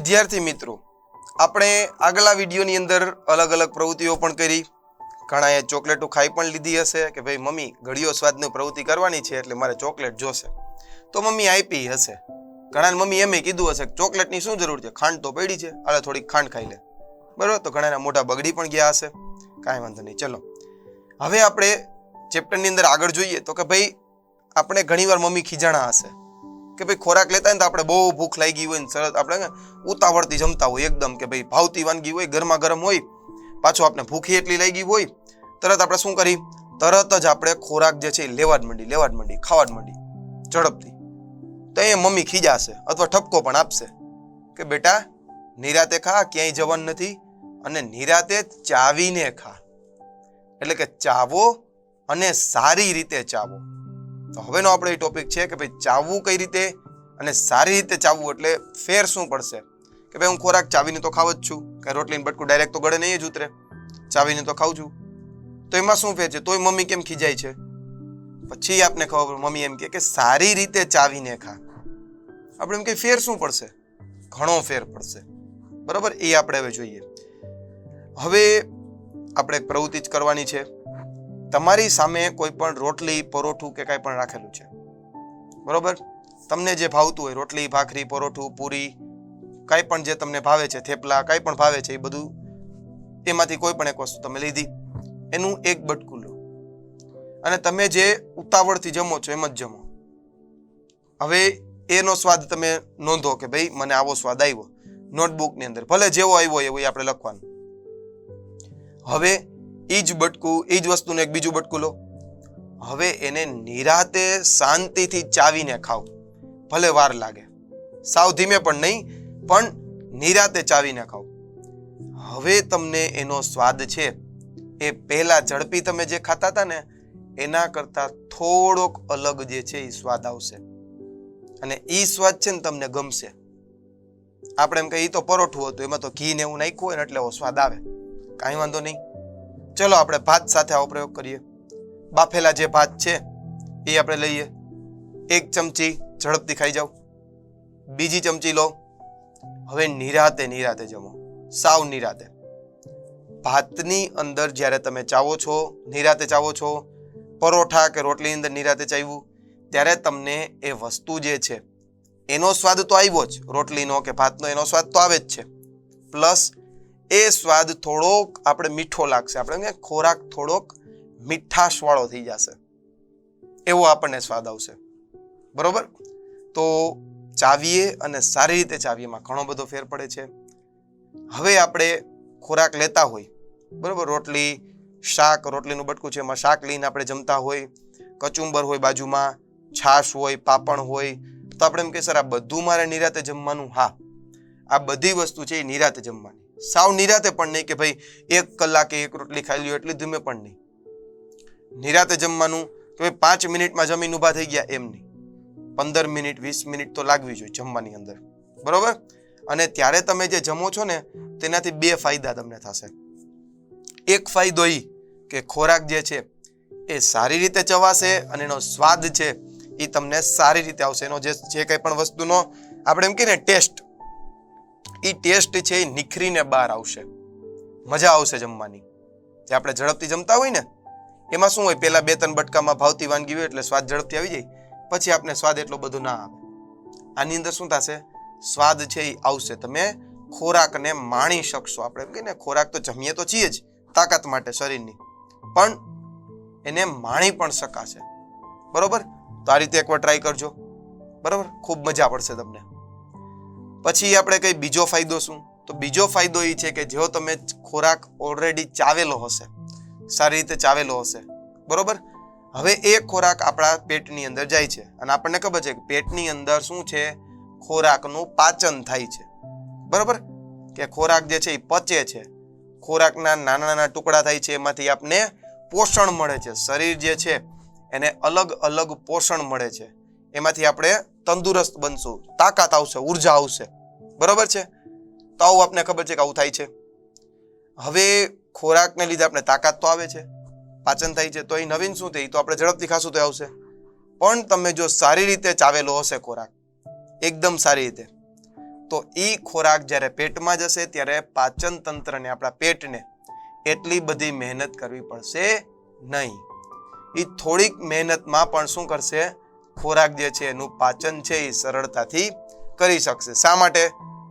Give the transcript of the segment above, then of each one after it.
વિદ્યાર્થી મિત્રો, આપણે આગલા વિડીયોની અંદર અલગ અલગ પ્રવૃત્તિઓ પણ કરી. ઘણાએ ચોકલેટો ખાઈ પણ લીધી હશે કે ભાઈ મમ્મી ઘડીઓ સ્વાદની પ્રવૃત્તિ કરવાની છે એટલે મારે ચોકલેટ જોશે, તો મમ્મી આપી હશે. ઘણાને મમ્મી એમ કીધું હશે કે ચોકલેટની શું જરૂર છે, ખાંડ તો પડી છે, હાલે થોડીક ખાંડ ખાઈ લે. બરાબર, તો ઘણાના મોઢા બગડી પણ ગયા હશે. કાંઈ વાંધો નહીં. ચલો હવે આપણે ચેપ્ટરની અંદર આગળ જોઈએ તો કે ભાઈ આપણે ઘણીવાર મમ્મી ખીજાણા હશે કે ભાઈ ખોરાક લેતા હોય ને તો આપણે બહુ ભૂખ લાગી હોય ને સરસ આપણે ઉતાવળથી જમતા હોય એકદમ, કે ભાઈ ભાવતી વાનગી હોય, ગરમા ગરમ હોય, પાછો આપણે ભૂખી એટલી લાગી હોય, તરત આપણે શું કરી, તરત જ આપણે ખોરાક જે છે એ લેવા જ માંડી, ખાવા જ માંડી ઝડપથી. તો એ મમ્મી ખીજાશે અથવા ઠપકો પણ આપશે કે બેટા નિરાતે ખા, ક્યાંય જવાનું નથી, અને નિરાતે ચાવીને ખા. એટલે કે ચાવો અને સારી રીતે ચાવો. તો હવેનો આપણો એ ટોપિક છે કે ભાઈ ચાવવું કઈ રીતે અને સારી રીતે ચાવવું, એટલે ફેર શું પડશે કે ભાઈ હું ખોરાક ચાવીને તો ખાવ જ છું, કે રોટલીનું બટકું ડાયરેક્ટ તો ગળે નહીં જ ઉતરે, ચાવીને તો ખાઉં છું, તો એમાં શું ફેર છે, તોય મમ્મી કેમ ખીજાય છે? પછી આપને ખબર, મમ્મી એમ કે સારી રીતે ચાવીને ખા. આપણે એમ કે ફેર શું પડશે? ઘણો ફેર પડશે. બરાબર, એ આપણે હવે જોઈએ. હવે આપણે એક પ્રવૃત્તિ જ કરવાની છે. તમારી સામે કોઈ પણ રોટલી, પરોઠું કે કાંઈ પણ રાખેલું છે, બરોબર? તમને જે ભાવતું હોય, રોટલી, ભાખરી, પરોઠું, પૂરી, કાંઈ પણ જે તમને ભાવે છે, થેપલા, કાંઈ પણ ભાવે છે, એ બધું એમાંથી કોઈ પણ એક વસ્તુ તમે લીધી, એનું એક બટકું લો અને તમે જે ઉતાવળથી જમો છો એમ જ જમો. હવે એનો સ્વાદ તમે નોંધો કે ભાઈ મને આવો સ્વાદ આવ્યો. નોટબુકની અંદર ભલે જેવો આવ્યો એવું આપણે લખવાનું. હવે એ જ બટકું, એ જ વસ્તુનું એક બીજું બટકું લો. હવે એને નિરાતે શાંતિથી ચાવીને ખાઓ, ભલે વાર લાગે, સાવ ધીમે પણ નહીં, પણ નિરાતે ચાવીને ખાઓ. હવે તમને એનો સ્વાદ છે એ પહેલા ઝડપી તમે જે ખાતા હતા ને એના કરતા થોડોક અલગ જે છે એ સ્વાદ આવશે, અને એ સ્વાદ છે ને તમને ગમશે. આપણે એમ કહીએ તો પરોઠું હતું, એમાં તો ઘી ને એવું નાખ્યું હોય ને એટલે એવો સ્વાદ આવે. કાંઈ વાંધો નહીં. ચલો આપણે ભાત સાથે આવો પ્રયોગ કરીએ. બાફેલા જે ભાત છે એ આપણે લઈએ, એક ચમચી ઝડપથી ખાઈ જાઓ, બીજી ચમચી લો. હવે નિરાતે જમો, સાવ નિરાતે. ભાતની અંદર જ્યારે તમે ચાવો છો, નિરાતે ચાવો છો, પરોઠા કે રોટલીની અંદર નિરાતે ચાવ્યું, ત્યારે તમને એ વસ્તુ જે છે એનો સ્વાદ તો આવ્યો જ, રોટલીનો કે ભાતનો એનો સ્વાદ તો આવે જ છે, પ્લસ એ સ્વાદ થોડોક આપણે મીઠો લાગશે. આપણે ખોરાક થોડોક મીઠાશ વાળો થઈ જશે, એવો આપણને સ્વાદ આવશે. બરોબર, તો ચાવીએ અને સારી રીતે ચાવીએમાં ઘણો બધો ફેર પડે છે. હવે આપણે ખોરાક લેતા હોય, બરોબર, રોટલી, શાક, રોટલીનું બટકું છે એમાં શાક લઈને આપણે જમતા હોય, કચુંબર હોય બાજુમાં, છાશ હોય, પાપણ હોય, તો આપણે એમ કે સર આ બધું મારે નિરાતે જમવાનું. હા, આ બધી વસ્તુ છે એ નિરાતે જમવાની. સાવ નિરાતે પણ નહીં કે ભાઈ 1 કલાકે એક રોટલી ખાઈ લ્યો એટલી ધીમે પણ નહીં. નિરાતે જમવાનું કે ભાઈ 5 મિનિટમાં જમીન ઊભા થઈ ગયા એમ નહીં, 15 મિનિટ 20 મિનિટ તો લાગવી જોઈએ જમવાની અંદર. બરોબર, અને ત્યારે તમે જે જમો છો ને તેનાથી 2 ફાયદા તમને થશે. એક ફાયદો એ કે ખોરાક જે છે એ સારી રીતે ચવાશે અને એનો સ્વાદ છે એ તમને સારી રીતે આવશે. એનો જે કંઈ પણ વસ્તુનો આપણે એમ કહીએ ને ટેસ્ટ, એ ટેસ્ટ છે એ નિખરીને બહાર આવશે, મજા આવશે જમવાની. જે આપણે ઝડપથી જમતા હોય ને એમાં શું હોય, પહેલા 2-3 બટકામાં ભાવતી વાનગી હોય એટલે સ્વાદ ઝડપથી આવી જાય, પછી આપણે સ્વાદ એટલો બધો ના આવે. આની અંદર શું થશે, સ્વાદ છે એ આવશે, તમે ખોરાકને માણી શકશો. આપણે એમ કહીએ ને ખોરાક તો જમીએ તો છીએ જ તાકાત માટે શરીરની, પણ એને માણી પણ શકાશે. બરોબર, તો આ રીતે એકવાર ટ્રાય કરજો. બરોબર, ખૂબ મજા પડશે તમને. પછી આપણે કઈ બીજો ફાયદો શું, તો બીજો ફાયદો એ છે કે જો તમે ખોરાક ઓલરેડી ચાવેલો હશે, સારી રીતે ચાવેલો હશે, બરોબર, હવે એ ખોરાક આપણા પેટની અંદર જાય છે અને આપણને ખબર છે કે પેટની અંદર શું છે, ખોરાકનું પાચન થાય છે. બરોબર, કે ખોરાક જે છે એ પચે છે, ખોરાકના નાના નાના ટુકડા થાય છે, એમાંથી આપને પોષણ મળે છે. શરીર જે છે એને અલગ અલગ પોષણ મળે છે, એમાંથી આપણે તંદુરસ્ત બનશું, તાકાત આવશે, ઉર્જા આવશે. બરોબર છે, તો આવું આપને ખબર છે કે આવું થાય છે. હવે ખોરાકને લીધે આપણે તાકાત તો આવે છે, પાચન થાય છે, તો એ નવીન શું થાય, તો આપણે ઝડપથી ખાશું તો આવશે. પણ તમે જો સારી રીતે ચાવેલો હશે ખોરાક, એકદમ સારી રીતે, તો એ ખોરાક જ્યારે પેટમાં જશે ત્યારે પાચન તંત્રને, આપણા પેટને એટલી બધી મહેનત કરવી પડશે નહીં. એ થોડીક મહેનતમાં પણ શું કરશે, ખોરાક જે છે એનું પાચન છે એ સરળતાથી કરી શકશે. શા માટે?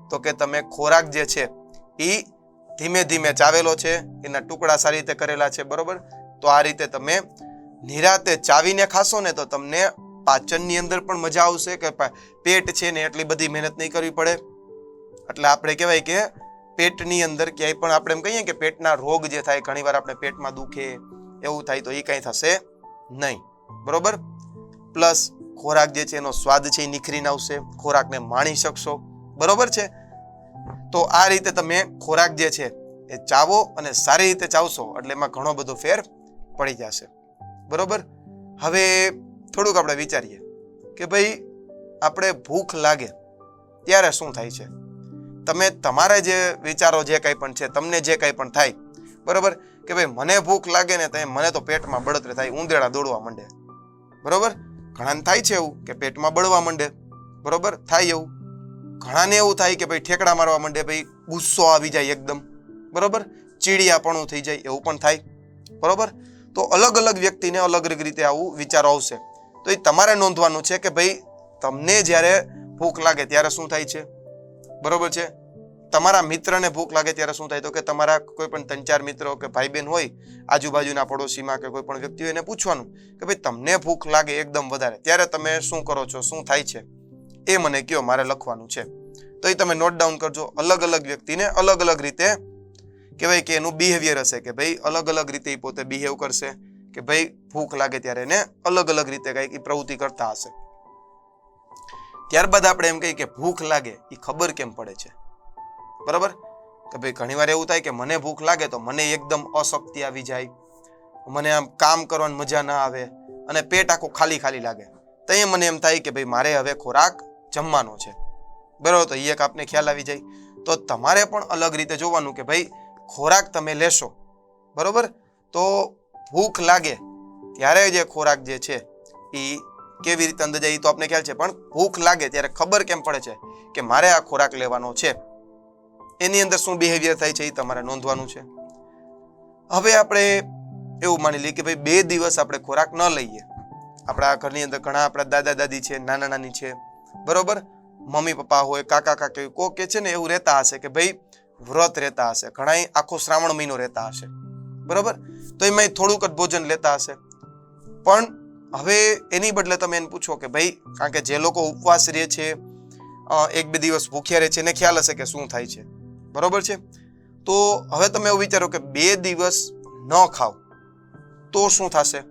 તો કે તમે ખોરાક જે છે એ ધીમે ધીમે ચાવેલો છે, એના ટુકડા સારી રીતે કરેલા છે, બરોબર? તો આ રીતે તમે નિરાતે ચાવીને ખાશો ને તો તમને પાચનની અંદર પણ મજા આવશે, કે પેટ છે ને એટલી બધી મહેનત નહીં કરવી પડે. એટલે આપણે કહેવાય કે પેટની અંદર ક્યાંય પણ આપણે એમ કહીએ કે પેટના રોગ જે થાય, ઘણીવાર આપણે પેટમાં દુખે એવું થાય, તો એ કંઈ થશે નહીં, બરોબર? પ્લસ ખોરાક જે છે એનો સ્વાદ છે એ નિખરીને આવશે, ખોરાકને માણી શકશો, બરોબર છે? તો આ રીતે તમે ખોરાક જે છે એ ચાવો અને સારી રીતે ચાવશો એટલે એમાં ઘણો બધો ફેર પડી જશે, બરોબર? હવે થોડુંક આપણે વિચારીએ કે ભાઈ આપણે ભૂખ લાગે ત્યારે શું થાય છે. તમે તમારા જે વિચારો જે કંઈ પણ છે, તમને જે કંઈ પણ થાય, બરોબર, કે ભાઈ મને ભૂખ લાગે ને તો મને તો પેટમાં બળતરા થાય, ઊંધેડા દોડવા માંડે, બરોબર? ઘણાને થાય છે એવું કે પેટમાં બળવા માંડે, બરોબર? થાય એવું. ઘણાને એવું થાય કે ભાઈ ઠેકડા મારવા માંડે, ભાઈ ગુસ્સો આવી જાય એકદમ, બરોબર? ચીડિયાપણું થઈ જાય, એવું પણ થાય, બરોબર? તો અલગ અલગ વ્યક્તિને અલગ અલગ રીતે આવું વિચારો આવશે. તો એ તમારે નોંધવાનું છે કે ભાઈ તમને જ્યારે ભૂખ લાગે ત્યારે શું થાય છે, બરોબર છે? તમારા મિત્રને ભૂખ લાગે ત્યારે શું થાય? તો કે તમારા કોઈ પણ 3-4 મિત્રો કે ભાઈ બહેન હોય આજુબાજુના પડોશીમાં કે કોઈ પણ વ્યક્તિ હોય, એને પૂછવાનું કે ભાઈ તમને ભૂખ લાગે એકદમ વધારે ત્યારે તમે શું કરો છો, શું થાય છે, એ મને કયો, મારે લખવાનું છે. તો એ તમે નોટ ડાઉન કરજો. અલગ અલગ વ્યક્તિને અલગ અલગ રીતે કહેવાય કે એનું બિહેવિયર હશે, કે ભાઈ અલગ અલગ રીતે એ પોતે બિહેવ કરશે, કે ભાઈ ભૂખ લાગે ત્યારે એને અલગ અલગ રીતે કંઈક પ્રવૃત્તિ કરતા હશે. ત્યારબાદ આપણે એમ કહીએ કે ભૂખ લાગે એ ખબર કેમ પડે છે, બરાબર? કે ભાઈ ઘણીવાર એવું થાય કે મને ભૂખ લાગે તો મને એકદમ અશક્તિ આવી જાય, મને આમ કામ કરવાની મજા ના આવે અને પેટ આખું ખાલી ખાલી લાગે. તો એ મને એમ થાય કે ભાઈ મારે હવે ખોરાક જમવાનો છે, બરાબર? તો એ એક આપને ખ્યાલ આવી જાય. તો તમારે પણ અલગ રીતે જોવાનું કે ભાઈ ખોરાક તમે લેશો, બરોબર? તો ભૂખ લાગે ત્યારે જે ખોરાક જે છે એ કેવી રીતે અંદર જાય તો આપને ખ્યાલ છે, પણ ભૂખ લાગે ત્યારે ખબર કેમ પડે છે કે મારે આ ખોરાક લેવાનો છે, એની અંદર શું બિહેવિયર થાય છે એ તમારે નોંધવાનું છે. હવે આપણે એવું માની લઈએ કે ભાઈ 2 દિવસ આપણે ખોરાક ન લઈએ. આપણા ઘરની અંદર ઘણા આપણા દાદા દાદી છે, નાના નાની છે, બરોબર? મમ્મી પપ્પા હોય, કાકા કાકી, કોઈ કે છે ને એવું રહેતા હશે કે ભાઈ વ્રત રહેતા હશે, ઘણા આખો શ્રાવણ મહિનો રહેતા હશે, બરોબર? તો એમાં થોડુંક જ ભોજન લેતા હશે. પણ હવે એની બદલે તમે એને પૂછો કે ભાઈ, કારણ કે જે લોકો ઉપવાસ રહે છે, 1-2 દિવસ ભૂખ્યા રહે છે, એને ખ્યાલ હશે કે શું થાય છે, બરોબર છે? તો હવે તમે એવું વિચારો કે 2 દિવસ ન ખાવ તો શું થશે.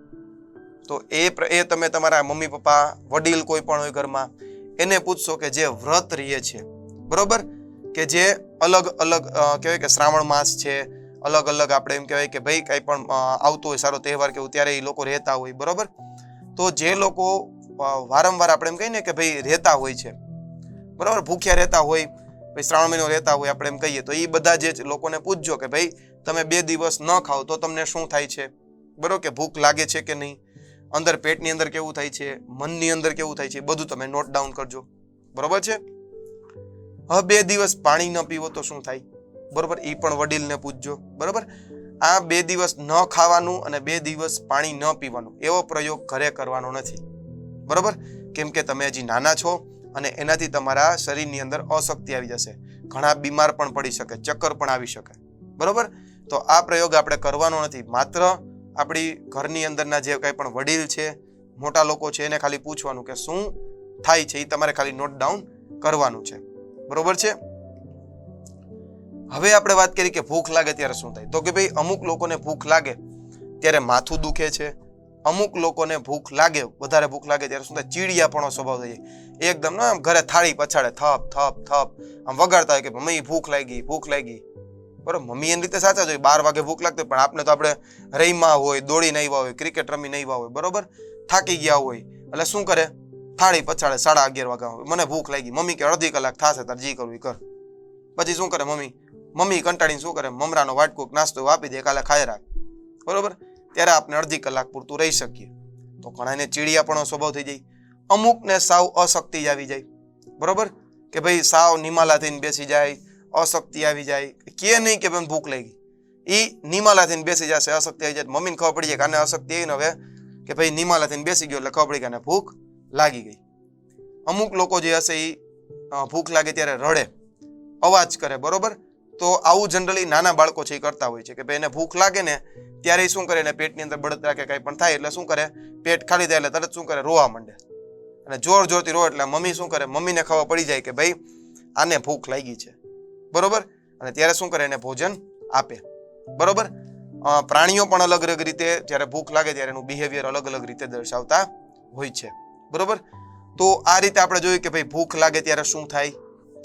તો એ તમે તમારા મમ્મી પપ્પા, વડીલ કોઈ પણ હોય ઘરમાં, એને પૂછશો કે જે વ્રત રહે છે, બરોબર? કે જે અલગ અલગ કહેવાય કે શ્રાવણ માસ છે, અલગ અલગ આપણે એમ કહેવાય કે ભાઈ કંઈ પણ આવતો હોય સારો તહેવાર કે ત્યારે એ લોકો રહેતા હોય, બરોબર? તો જે લોકો વારંવાર આપણે એમ કહીએ ને કે ભાઈ રહેતા હોય છે, બરોબર, ભૂખ્યા રહેતા હોય, ભાઈ શ્રાવણ મહિનો રહેતા હોય આપણે એમ કહીએ, તો એ બધા જે લોકોને પૂછજો કે ભાઈ તમે 2 દિવસ ન ખાઓ તો તમને શું થાય છે, બરોબર? કે ભૂખ લાગે છે કે નહીં, અંદર પેટની અંદર કેવું થાય છે, મનની અંદર કેવું થાય છે, બધું તમે નોટ ડાઉન કરજો, બરોબર છે? હવે 2 દિવસ પાણી ન પીવો તો શું થાય, બરોબર? એ પણ વડીલને પૂછજો, બરોબર? આ 2 દિવસ ન ખાવાનું અને 2 દિવસ પાણી ન પીવાનું એવો પ્રયોગ ઘરે કરવાનો નથી, બરોબર? કેમ કે તમે હજી નાના છો અને એનાથી તમારા શરીરની અંદર અશક્તિ આવી જશે, ઘણા બીમાર પણ પડી શકે, ચક્કર પણ આવી શકે, બરોબર? તો આ પ્રયોગ આપણે કરવાનો નથી. માત્ર આપણી ઘરની અંદરના જે કંઈ પણ વડીલ છે, મોટા લોકો છે, એને ખાલી પૂછવાનું કે શું થાય છે, એ તમારે ખાલી નોટ ડાઉન કરવાનું છે, બરોબર છે? હવે આપણે વાત કરી કે ભૂખ લાગે ત્યારે શું થાય. તો કે ભાઈ અમુક લોકોને ભૂખ લાગે ત્યારે માથું દુખે છે, અમુક લોકોને ભૂખ લાગે, વધારે ભૂખ લાગે ત્યારે શું થાય, ચીડિયાપણો સ્વભાવ થઈ જાય, એકદમ ના ઘરે થાળી પછાડે, થપ થપ થપ આમ વગાડતા હોય કે મમ્મી ભૂખ લાગી, ભૂખ લાગી, બરોબર? મમ્મી એની રીતે સાચા જ હોય, 12 વાગે ભૂખ લાગતી, પણ આપણે તો આપણે રહીમાં હોય, દોડીને આવ્યા હોય, ક્રિકેટ રમીને આવ્યા હોય, બરોબર, થાકી ગયા હોય, એટલે શું કરે, થાળી પછાડે 11:30 વાગ્યા હોય, મને ભૂખ લાગી, મમ્મી કે અડધી કલાક થશે, તાર જી કરવું કર. પછી શું કરે મમ્મી કંટાળીને શું કરે, મમરાનો વાટકુક નાસ્તો આપી દે, કાલે ખાઈ રાખ, બરોબર? ત્યારે આપણે અડધી કલાક પૂરતું રહી શકીએ. તો ઘણાને ચીડિયાપણો સ્વભાવ થઈ જાય, અમુકને સાવ અશક્તિ આવી જાય, બરોબર? કે ભાઈ સાવ નિમાલા થઈને બેસી જાય, અશક્તિ આવી જાય, કે નહીં કે ભાઈ ભૂખ લાગી, એ નિમાલા થઈને બેસી જશે, અશક્તિ આવી જાય, મમ્મીને ખબર પડી જાય કે આને અશક્તિ આવી ને હવે કે ભાઈ નિમાલા થઈને બેસી ગયો એટલે ખબર પડી કે આને ભૂખ લાગી ગઈ. અમુક લોકો જે હશે એ ભૂખ લાગે ત્યારે રડે, અવાજ કરે, બરોબર. તો આવું જનરલી નાના બાળકો છે એ કરતા હોય છે કે ભાઈ એને ભૂખ લાગે ને ત્યારે શું કરે, એને પેટની અંદર બળતરા કે કંઈ પણ થાય એટલે શું કરે, પેટ ખાલી થાય એટલે તરત શું કરે, રોવા માંડે, અને જોર જોરથી રોવે એટલે મમ્મી શું કરે, મમ્મીને ખબર પડી જાય કે ભાઈ આને ભૂખ લાગી છે, બરોબર. અને ત્યારે શું કરે, એને ભોજન આપે, બરોબર. પ્રાણીઓ પણ અલગ અલગ રીતે જ્યારે ભૂખ લાગે ત્યારે એનું બિહેવિયર અલગ અલગ રીતે દર્શાવતા હોય છે, બરોબર. તો આ રીતે આપણે જોયું કે ભાઈ ભૂખ લાગે ત્યારે શું થાય,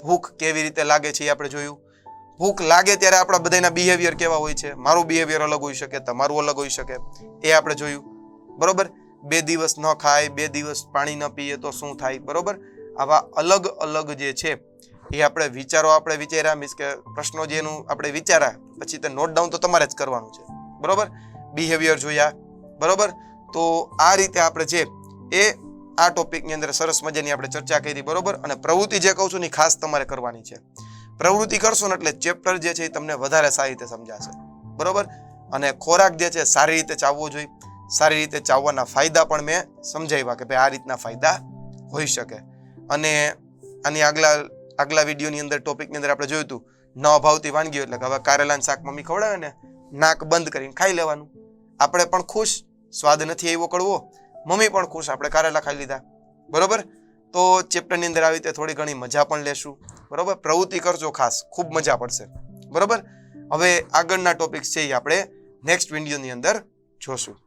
ભૂખ કેવી રીતે લાગે છે એ આપણે જોયું. ભૂખ લાગે ત્યારે આપણા બધાના બિહેવિયર કેવા હોય છે, મારું બિહેવિયર અલગ હોઈ શકે, તમારું અલગ હોઈ શકે, એ આપણે જોયું, બરોબર. 2 દિવસ ન ખાય, 2 દિવસ પાણી ન પીએ તો શું થાય, બરોબર. આવા અલગ અલગ જે છે એ આપણે વિચારો આપણે વિચાર્યા, મીન્સ કે પ્રશ્નો જે એનું આપણે વિચાર્યા પછી તે નોટ ડાઉન તો તમારે જ કરવાનું છે, બરોબર. બિહેવિયર જોયા, બરોબર. તો આ રીતે આપણે જે એ આ ટોપિકની અંદર સરસ મજાની આપણે ચર્ચા કરી, બરોબર. અને પ્રવૃત્તિ જે કહું છું ને ખાસ તમારે કરવાની છે. પ્રવૃત્તિ કરશો ને એટલે ચેપ્ટર જે છે એ તમને વધારે સારી રીતે સમજાશે, બરોબર. અને ખોરાક જે છે સારી રીતે ચાવવો જોઈએ, સારી રીતે ચાવવાના ફાયદા પણ મેં સમજાવ્યા કે ભાઈ આ રીતના ફાયદા હોઈ શકે. અને આની આગલા વિડીયોની અંદર ટોપિકની અંદર આપણે જોયું હતું ન ભાવતી વાનગીઓ, એટલે કે હવે કારેલાનું શાક મમ્મી ખવડાવે ને નાક બંધ કરીને ખાઈ લેવાનું, આપણે પણ ખુશ, સ્વાદ નથી આવ્યો કડવો, મમ્મી પણ ખુશ, આપણે કારેલા ખાઈ લીધા, બરોબર. તો ચેપ્ટરની અંદર આવી રીતે થોડી ઘણી મજા પણ લેશું, બરોબર. પ્રવૃત્તિ કરજો ખાસ, ખૂબ મજા પડશે, બરોબર. હવે આગળના ટોપિક્સ છે એ આપણે નેક્સ્ટ વિડીયોની અંદર જોશું.